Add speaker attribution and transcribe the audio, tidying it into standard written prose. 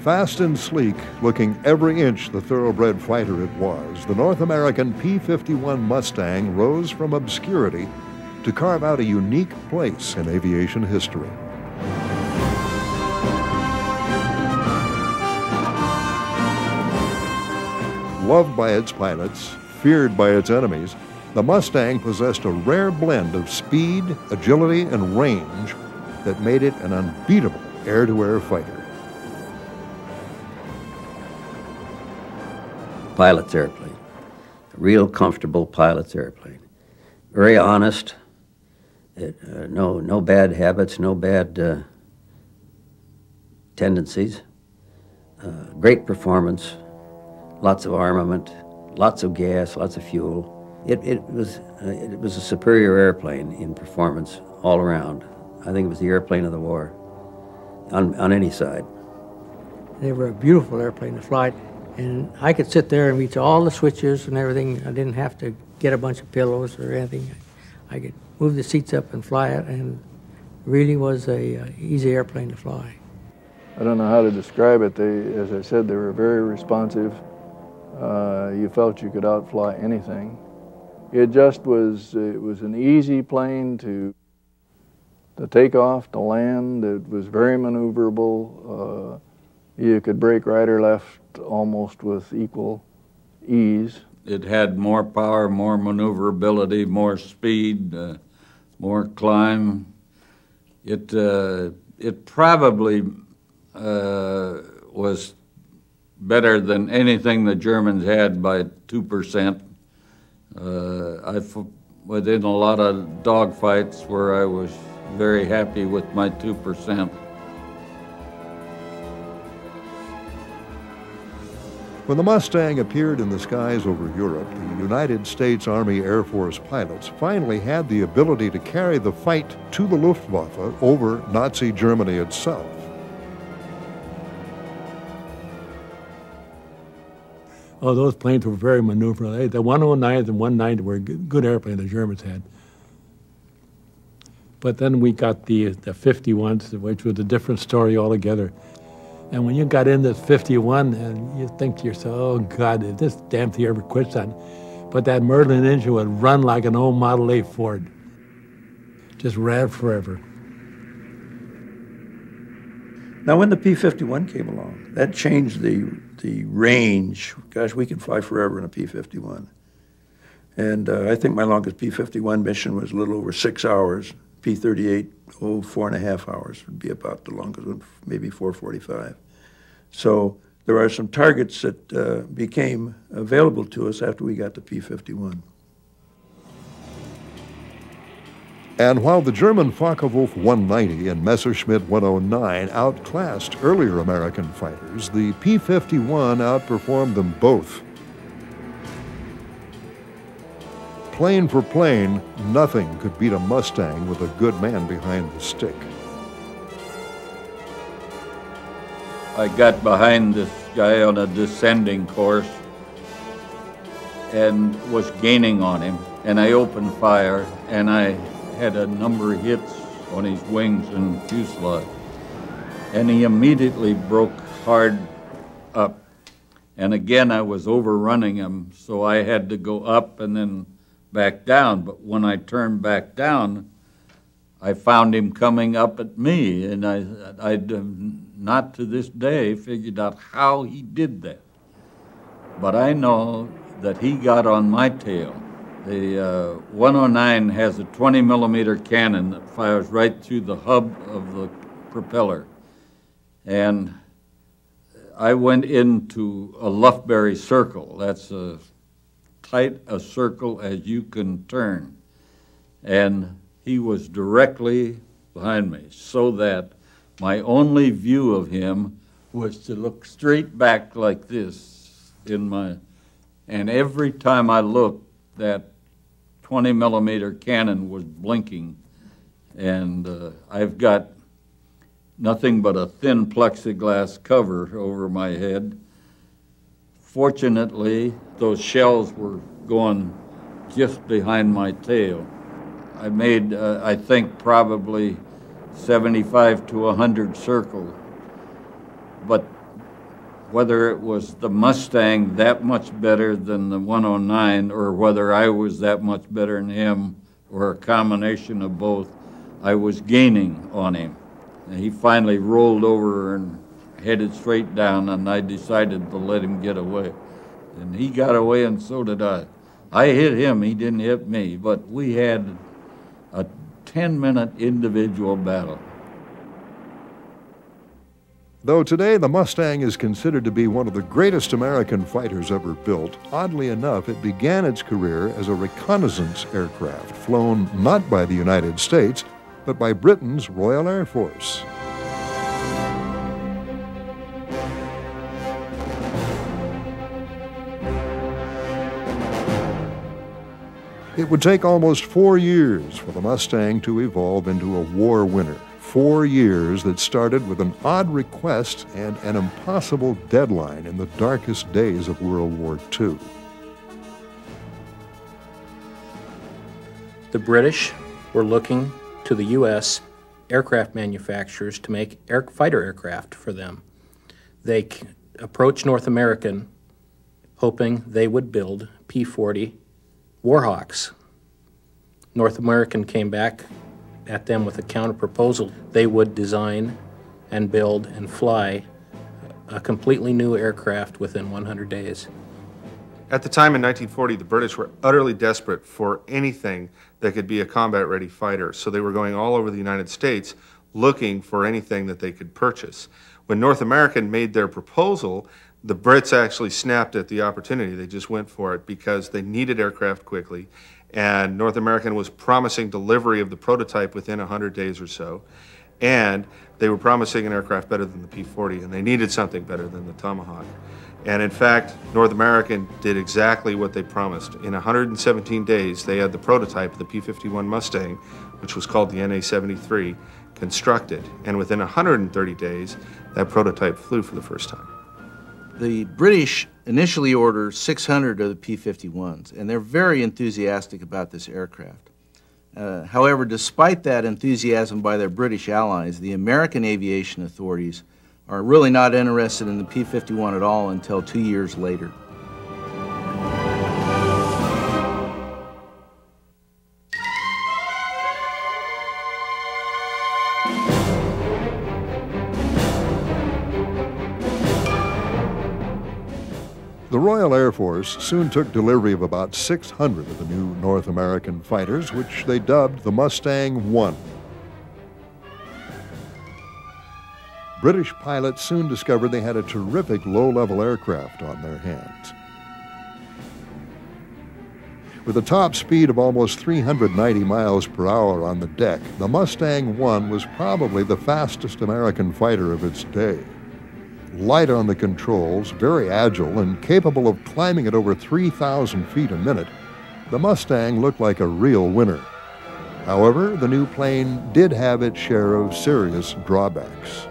Speaker 1: Fast and sleek, looking every inch the thoroughbred fighter it was, the North American P-51 Mustang rose from obscurity to carve out a unique place in aviation history. Loved by its pilots, feared by its enemies, the Mustang possessed a rare blend of speed, agility, and range that made it an unbeatable air-to-air fighter.
Speaker 2: Pilot's airplane, a real comfortable pilot's airplane. Very honest, no bad habits, no bad tendencies, great performance, lots of armament, lots of gas, lots of fuel. It was a superior airplane in performance all around. I think it was the airplane of the war on any side.
Speaker 3: They were a beautiful airplane to fly. And I could sit there and reach all the switches and everything. I didn't have to get a bunch of pillows or anything. I could move the seats up and fly it, and really was a easy airplane to fly.
Speaker 4: I don't know how to describe it. As I said, they were very responsive. You felt you could outfly anything. It was an easy plane to take off, to land. It was very maneuverable. You could brake right or left almost with equal ease.
Speaker 5: It had more power, more maneuverability, more speed, more climb. It probably was better than anything the Germans had by 2%. I've been in a lot of dogfights where I was very happy with my 2%.
Speaker 1: When the Mustang appeared in the skies over Europe, the United States Army Air Force pilots finally had the ability to carry the fight to the Luftwaffe over Nazi Germany itself.
Speaker 6: Oh, those planes were very maneuverable. The 109s and 190 were a good airplane the Germans had. But then we got the 51s, which was a different story altogether. And when you got in this 51, and you think to yourself, oh God, if this damn thing ever quits on. But that Merlin engine would run like an old Model A Ford. Just ran forever.
Speaker 7: Now when the P-51 came along, that changed the range. Gosh, we can fly forever in a P-51. And I think my longest P-51 mission was a little over 6 hours. P-38, 4.5 hours would be about the longest one, maybe 4:45. So there are some targets that became available to us after we got the P-51.
Speaker 1: And while the German Focke-Wulf 190 and Messerschmitt 109 outclassed earlier American fighters, the P-51 outperformed them both. Plane for plane, nothing could beat a Mustang with a good man behind the stick.
Speaker 5: I got behind this guy on a descending course and was gaining on him, and I opened fire, and I had a number of hits on his wings and fuselage, and he immediately broke hard up. And again, I was overrunning him, so I had to go up and then back down. But when I turned back down, I found him coming up at me, and I'd not to this day figured out how he did that. But I know that he got on my tail. The 109 has a 20-millimeter cannon that fires right through the hub of the propeller. And I went into a Lufberry circle. That's as tight a circle as you can turn. And he was directly behind me, so that my only view of him was to look straight back like this and every time I looked, that 20-millimeter cannon was blinking. And I've got nothing but a thin plexiglass cover over my head. Fortunately, those shells were going just behind my tail. I made, I think, probably 75 to 100 circles. But whether it was the Mustang that much better than the 109 or whether I was that much better than him or a combination of both, I was gaining on him. And he finally rolled over and headed straight down, and I decided to let him get away. And he got away, and so did I. I hit him, he didn't hit me, but we had a 10-minute individual battle.
Speaker 1: Though today the Mustang is considered to be one of the greatest American fighters ever built, oddly enough, it began its career as a reconnaissance aircraft flown not by the United States, but by Britain's Royal Air Force. It would take almost 4 years for the Mustang to evolve into a war winner. 4 years that started with an odd request and an impossible deadline in the darkest days of World War II.
Speaker 8: The British were looking to the U.S. aircraft manufacturers to make fighter aircraft for them. They approached North American hoping they would build P-40 Warhawks. North American came back at them with a counter-proposal. They would design and build and fly a completely new aircraft within 100 days.
Speaker 9: At the time in 1940, the British were utterly desperate for anything that could be a combat-ready fighter, so they were going all over the United States looking for anything that they could purchase. When North American made their proposal, the Brits actually snapped at the opportunity. They just went for it because they needed aircraft quickly, and North American was promising delivery of the prototype within 100 days or so, and they were promising an aircraft better than the P-40, and they needed something better than the Tomahawk. And in fact, North American did exactly what they promised. In 117 days, they had the prototype of the P-51 Mustang, which was called the NA-73, constructed, and within 130 days, that prototype flew for the first time.
Speaker 10: The British initially ordered 600 of the P-51s, and they're very enthusiastic about this aircraft. However, despite that enthusiasm by their British allies, the American aviation authorities are really not interested in the P-51 at all until 2 years later.
Speaker 1: The Royal Air Force soon took delivery of about 600 of the new North American fighters, which they dubbed the Mustang I. British pilots soon discovered they had a terrific low-level aircraft on their hands. With a top speed of almost 390 miles per hour on the deck, the Mustang I was probably the fastest American fighter of its day. Light on the controls, very agile, and capable of climbing at over 3,000 feet a minute, the Mustang looked like a real winner. However, the new plane did have its share of serious drawbacks.